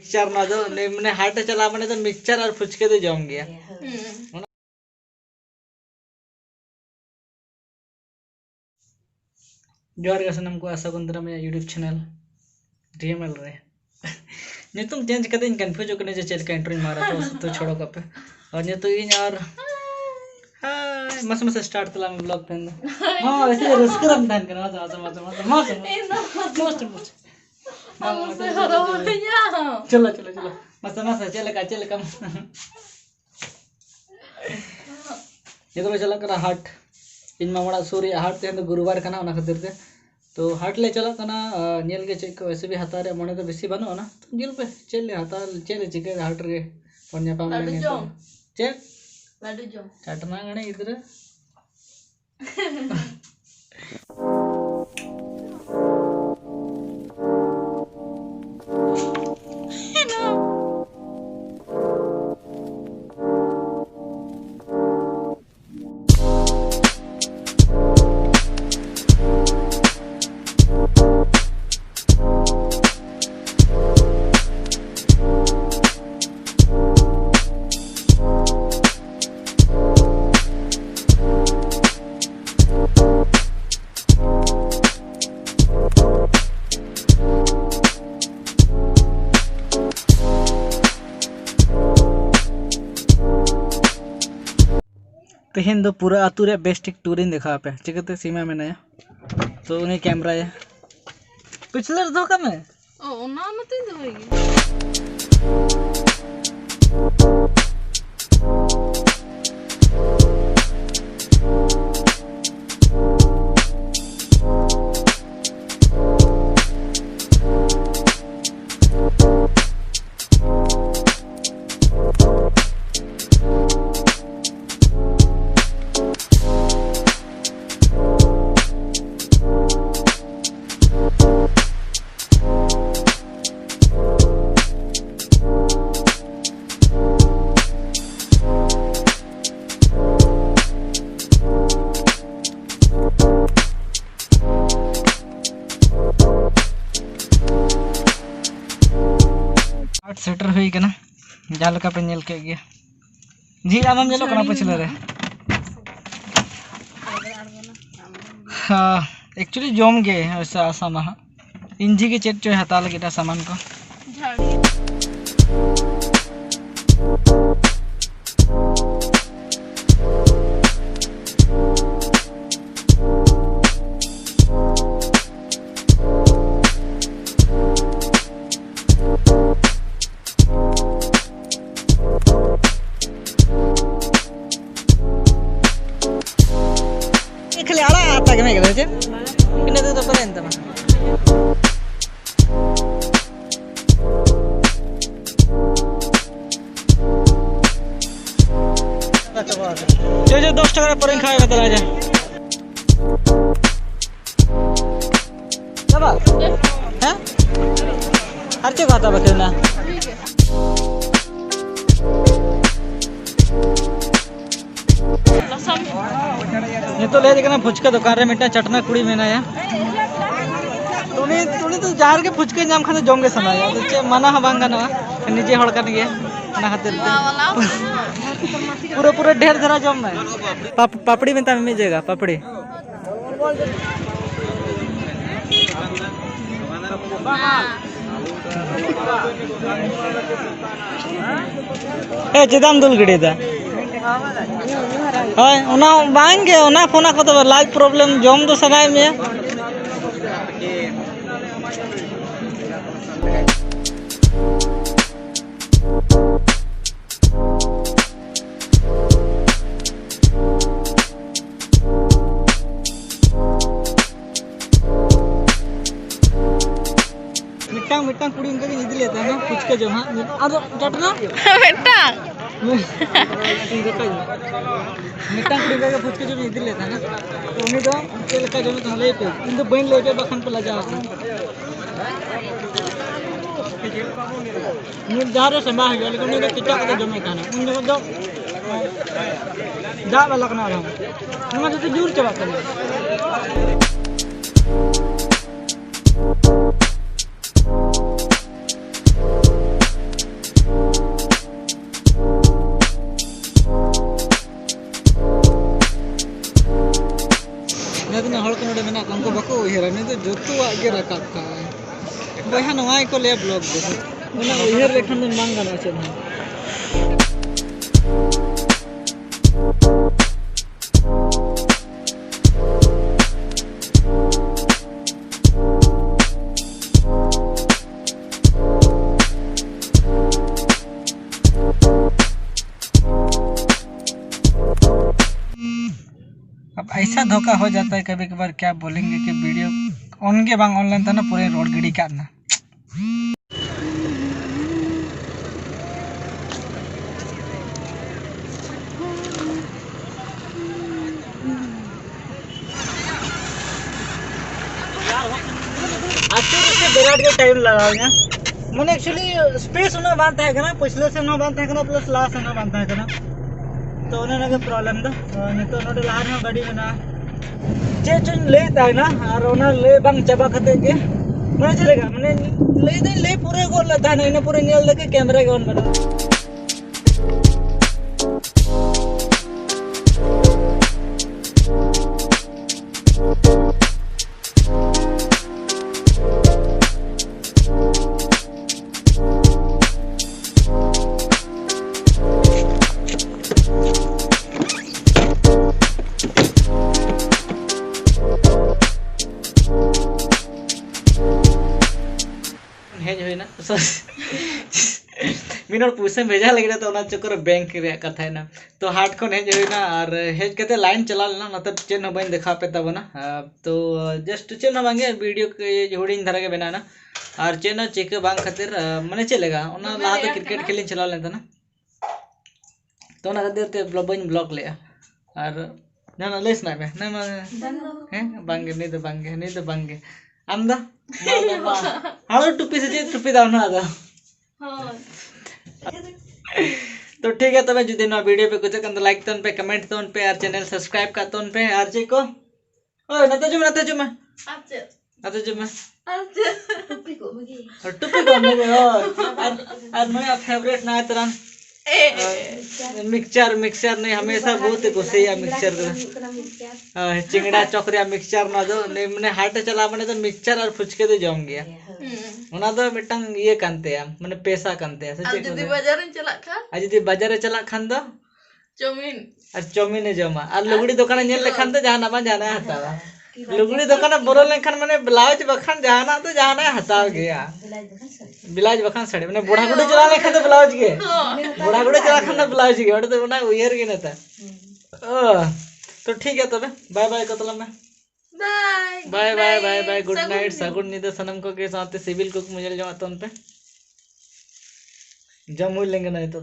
Mixture ना दो मैंने हाट चला मैंने तो मिक्सचर और फुचके तो जम गया जोर के सनम को आशा कुंद्रा में यूट्यूब चैनल डीएमएल रे नितुम चेंज करते इन कंफ्यूज होकर जो चेल का इंट्रो मारा तो छोड़ो कप और ये तो इन और हाय मस्त मस्त स्टार्ट तला में ब्लॉग पेन हां ऐसे रिस्क रम था करना मस्त मस्त चलो चलो चलो मस्त मस्त चल का ये तो चला कर हाट इन मामड़ा सूर्य हाट ते गुरुवार कना ओना खातिर ते तो हाट ले चला कना नेल के चेक को वैसे भी हता रे मने तो बेसी बनो ना तो जिल पे चल ले हता चल चिके हाट रे पन्या पाम ले चेक लाडू जो चटना गणे इधर तेहन दो पूरा आतु रे बेस्ट एक टूरिंग देखा पे चिकते सीमा में नया तो उन्हें कैमरा है पिछले धोखा में ओ ना मत दोगी सेटर हुई कना जाल का पे नेल के गया जी आमम नेलो कना पछले रे हां एक्चुअली जोम गे ऐसा आसा महा इंजी के चेट जो हता लगे सामान को जो 10 টাকা পরে খাওয়া গেল রাজা বাবা হ্যাঁ আর কি কথা বলতে না ये तो ले देखना फुचका दुकान रे मिटा चटना कुड़ी में ना या तूने तो जार के फुचके जाम खाने जोंगे सना या तो चे मना हबांगा ना निजे हड़ कर गया ना खातिर पूरा पूरा ढेर धरा जम में पापड़ी में ता मिलेगा पापड़ी ए चिदाम दुल गड़ी दा हाय ओना बांगे ओना फोना को तो लाइव प्रॉब्लम जम दो सनाय में मिट्टा कुड़ी इनका भी निधि लेते हैं ना कुछ का जमा अरे चटना मिट्टा मिट्टा कुड़ी का कुछ का जो निधि लेते हैं ना तो उन्हें तो तेल का जमा तो ले पे इन तो बन ले पे बखन पे लगा निर्धार से बाहर गया लेकिन उन्हें कितना का जमा खाना उन्हें तो जा वाला करना रहा उन्हें तो दूर चला करना जना हड़ को नोडे मेना उनको बको उयहरा नहीं तो जोतुआ के रकाब का बहा नवाई को ले ब्लॉग दे उना उयहर लेखन दो मांग गाना चेन अब ऐसा धोखा हो जाता है कभी कभार, क्या बोलेंगे कि वीडियो ऑन के बांग ऑनलाइन था ना पूरे रोड गिड़ी करना। विराट के टाइम लगा मैंने एक्चुअली स्पेस होना बांधता है ना, पिछले से ना बांधता है प्लस लास्ट से ना बांधता है ना, तो उन्हें प्रॉब्लम था नितो नोटे लाहर में गाड़ी में ना चे चुन लेता है ना और उन्हें ले बंग चबा खते के मैं चलेगा मैंने ले दे ले पूरे गोल लेता है ना इन्हें पूरे नियल लेके कैमरा के ऑन बना हेज होइना मिनोर पैसा भेजा लगे तो चक्कर बैंक कथा है ना, तो हाट खन हेज होइना और हेज कते लाइन चला लेना ना तब चेन बन देखा पे तब ना, तो जस्ट चेन बांगे वीडियो के हुडिंग धरा के बनाना और चेन चेक बांग खातिर माने चलेगा ओना ला तो क्रिकेट खेलिन चला लेता ना, तो ना खातिर ते बन ब्लॉक ले और ना लेस ना में ना हैं बांगे नहीं तो बांगे आमदा हालो टुपी से टुपी दाव ना आदा तो ठीक है तबे जुदी ना वीडियो पे कुछ कंद लाइक तोन पे कमेंट तोन पे और चैनल सब्सक्राइब का तोन पे और जे को ओ नते जुम टुपी को मगे और मैं फेवरेट ना तरन मिक्सचर नहीं हमेशा बहुत गुस्से मिक्सचर चिंगड़ा चौकरिया मिक्सचर ना दो मैंने हाट चला मैंने तो मिक्सचर और फुचके तो जम गया उना तो मिटंग ये कानते माने पैसा कानते जदी बाजार चला खान दो चौमिन जमा और लुगड़ी दुकान नेल लेखान तो जहां ना जाना हतावा लुगड़ी दुकान बोरो लेखान माने ब्लाउज बखान जहां तो जहां हताव गया ब्लाउज बखान साड़ी माने बूढ़ा गुड़ी चला लेखान तो ब्लाउज के बूढ़ा गुड़ी चला खान तो ब्लाउज के ओटे तो उना उयर के नता तो ठीक है तबे बाय बाय कतला में bye bye bye bye good night Sagun Nida सनम को के साथ सिविल कुक मुझे जो आतन पे जम लेंगे नहीं तो